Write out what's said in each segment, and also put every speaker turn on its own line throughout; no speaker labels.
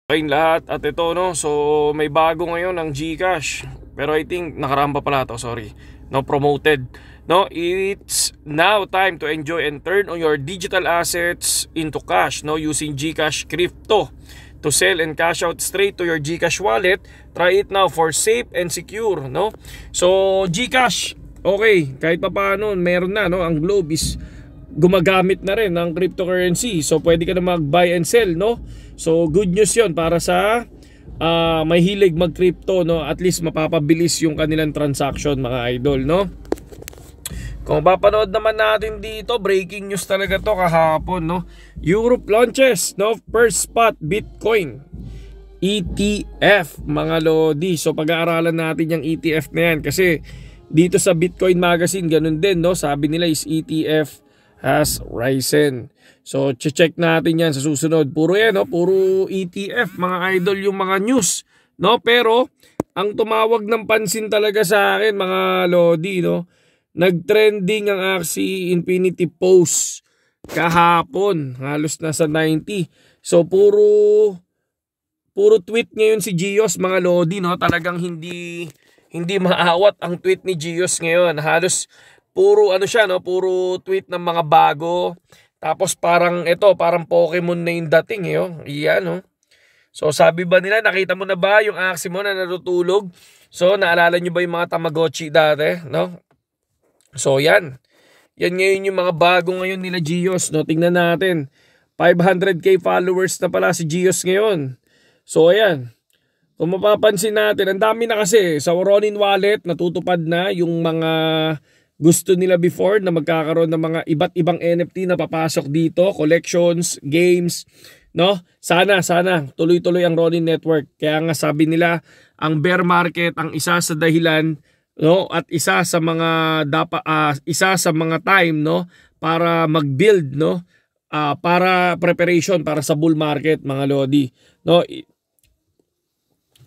Kayong lahat at ito no, so may bago ngayon ng GCash. Pero I think nakaraan pa pala to, sorry. No, promoted. No, it's now time to enjoy and turn on your digital assets into cash, no, using GCash Crypto to sell and cash out straight to your GCash wallet. Try it now for safe and secure, no. So GCash, okay, kahit pa paano meron na, no, ang Globe is gumagamit na rin ng cryptocurrency. So pwede ka na mag-buy and sell, no? So good news 'yon para sa may hilig mag-crypto, no? At least mapapabilis yung kanilang transaction, mga idol, no? Kung papanood naman natin dito, breaking news talaga to kahapon, no? Europe launches, no, first spot Bitcoin ETF, mga lodi. So pag-aaralan natin yung ETF na yan kasi dito sa Bitcoin Magazine ganun din, no? Sabi nila is ETF has risen. So check natin yan sa susunod. Puro yan, no? Puro ETF, mga idol, yung mga news, no? Pero ang tumawag ng pansin talaga sa akin, mga lodi, no, nagtrending ang Axie Infinity post kahapon, halos nasa 90. So puro tweet ngayon si Gios, mga lodi, no? Talagang hindi maawat ang tweet ni Gios ngayon. Halos puro ano siya, no, puro tweet ng mga bago. Tapos parang parang Pokemon na yung dating, Iyan, no. So sabi ba nila, nakita mo na ba yung Axie mo na natutulog? So naalala nyo ba yung mga Tamagotchi dati, no? So yan ngayon yung mga bago ngayon nila Gios, no. Tingnan natin, 500k followers na pala si Gios ngayon. So ayan, kung mapapansin natin, ang dami na kasi sa Ronin Wallet, natutupad na yung mga gusto nila before na magkakaroon ng mga iba't ibang NFT na papasok dito, collections, games, no? Sana tuloy-tuloy ang Ronin Network. Kaya nga sabi nila, ang bear market ang isa sa dahilan, no, at isa sa mga time, no, para mag-build, no, para preparation para sa bull market, mga lodi, no.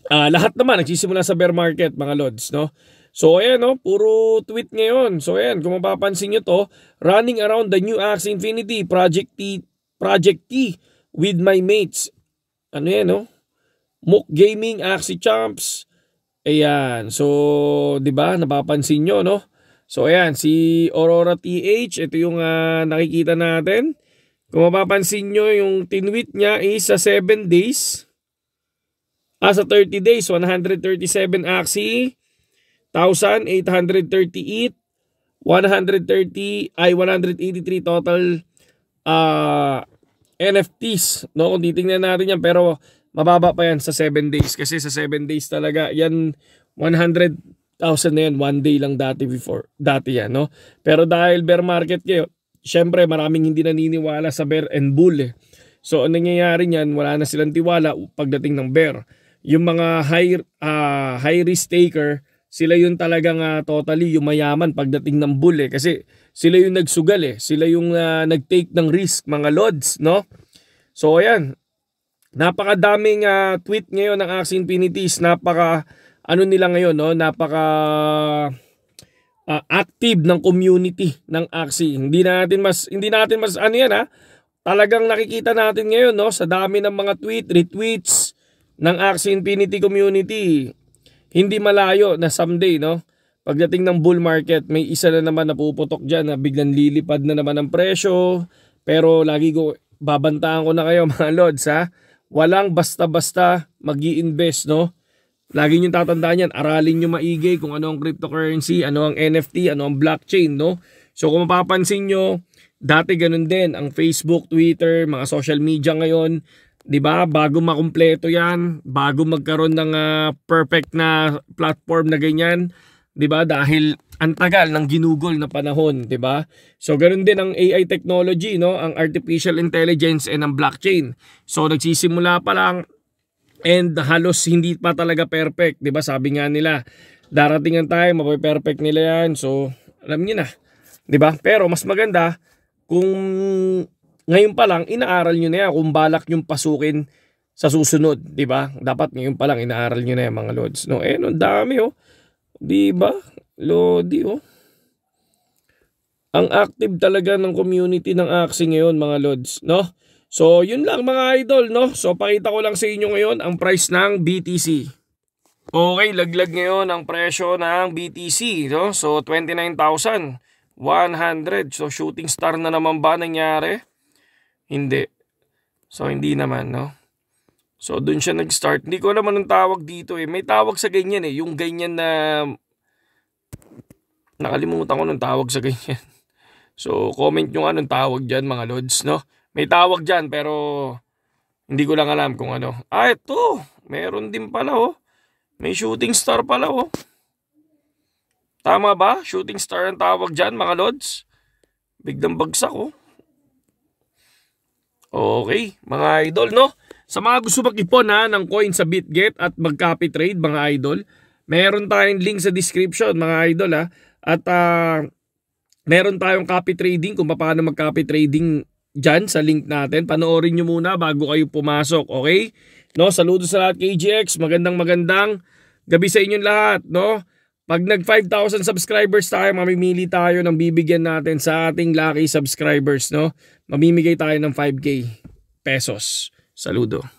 Lahat naman nagsisimula sa bear market, mga lods, no. So ayan, no, puro tweet ngayon. So ayan, kung mapapansin nyo to, running around the new Axie Infinity Project T with my mates. Ano yan, no? Mook Gaming, Axie Champs. Ayan, so 'di ba, napapansin nyo, no? So ayan, si Aurora TH, ito yung nakikita natin. Kung mapapansin nyo, yung tinweet niya is sa 7 days. Sa 30 days, 137 Axie, 1,838, 183 total NFTs, no? Kung titingnan natin yan, pero mababa pa yan sa 7 days kasi sa 7 days talaga yan 100,000 na yan, 1 day lang dati yan, no? Pero dahil bear market kayo, syempre maraming hindi naniniwala sa bear and bull, So ang nangyayari niyan, wala na silang tiwala pagdating ng bear. Yung mga high risk taker, sila yung talagang totally yung mayaman pagdating ng bull, kasi sila yung nagsugal, sila yung nagtake ng risk, mga lods, no? So ayan, napakadaming tweet ngayon ng Axie Infinities, napaka nila ngayon, no? Napaka active ng community ng Axie. Hindi natin mas ano yan, talagang nakikita natin ngayon, no, sa dami ng mga retweets ng Axie Infinity community. Hindi malayo na someday, no, pagdating ng bull market, may isa na naman napuputok dyan na biglang lilipad na naman ang presyo. Pero lagi ko, babantaan ko na kayo, mga lods, walang basta-basta mag-i-invest, no. Lagi nyo tatandaan yan, aralin nyo maigi kung ano ang cryptocurrency, ano ang NFT, ano ang blockchain, no. So kung mapapansin nyo, dati ganun din ang Facebook, Twitter, mga social media ngayon, 'di ba? Bago makumpleto 'yan, bago magkaroon ng perfect na platform na ganyan, 'di ba? Dahil ang tagal ng ginugol na panahon, 'di ba? So ganoon din ang AI technology, no? Ang artificial intelligence and ang blockchain. So nagsisimula pa lang and halos hindi pa talaga perfect, 'di ba? Sabi nga nila, darating ang time mape-perfect nila 'yan. So alam niyo na, 'di ba? Pero mas maganda kung ngayon pa lang inaaral nyo na yan kung balak nyong pasukin sa susunod, 'di ba? Dapat ngayon pa lang inaaral nyo na yan, mga lods, no. No, dami, 'di ba? Lodi, Ang active talaga ng community ng Axie ngayon, mga lods, no? So yun lang mga idol, no? So pakita ko lang sa inyo ngayon ang price ng BTC. Okay, laglag ngayon ang presyo ng BTC, no? So 29,100. So shooting star na naman ba nangyari? Hindi. So hindi naman, no? So dun siya nag-start. Hindi ko alam anong tawag dito eh. May tawag sa ganyan eh. Yung ganyan na nakalimutan ko ng tawag sa ganyan. So comment nyo anong tawag dyan mga lods, no? May tawag dyan pero hindi ko lang alam kung ano. Ah, ito. Meron din pala oh. May shooting star pala oh. Tama ba? Shooting star ang tawag dyan mga lods. Biglang bagsak oh. Okay, mga idol, no? Sa mga gusto mag-ipon ng coin sa BitGet at mag-copy trade mga idol, meron tayong link sa description mga idol ha. At meron tayong copy trading kung paano mag-copy trading dyan sa link natin. Panoorin nyo muna bago kayo pumasok, okay? No, saludo sa lahat KGX, magandang gabi sa inyong lahat, no? Pag nag 5,000 subscribers tayo, mamimili tayo ng bibigyan natin sa ating lucky subscribers, no? Mamimigay tayo ng 5K pesos. Saludo.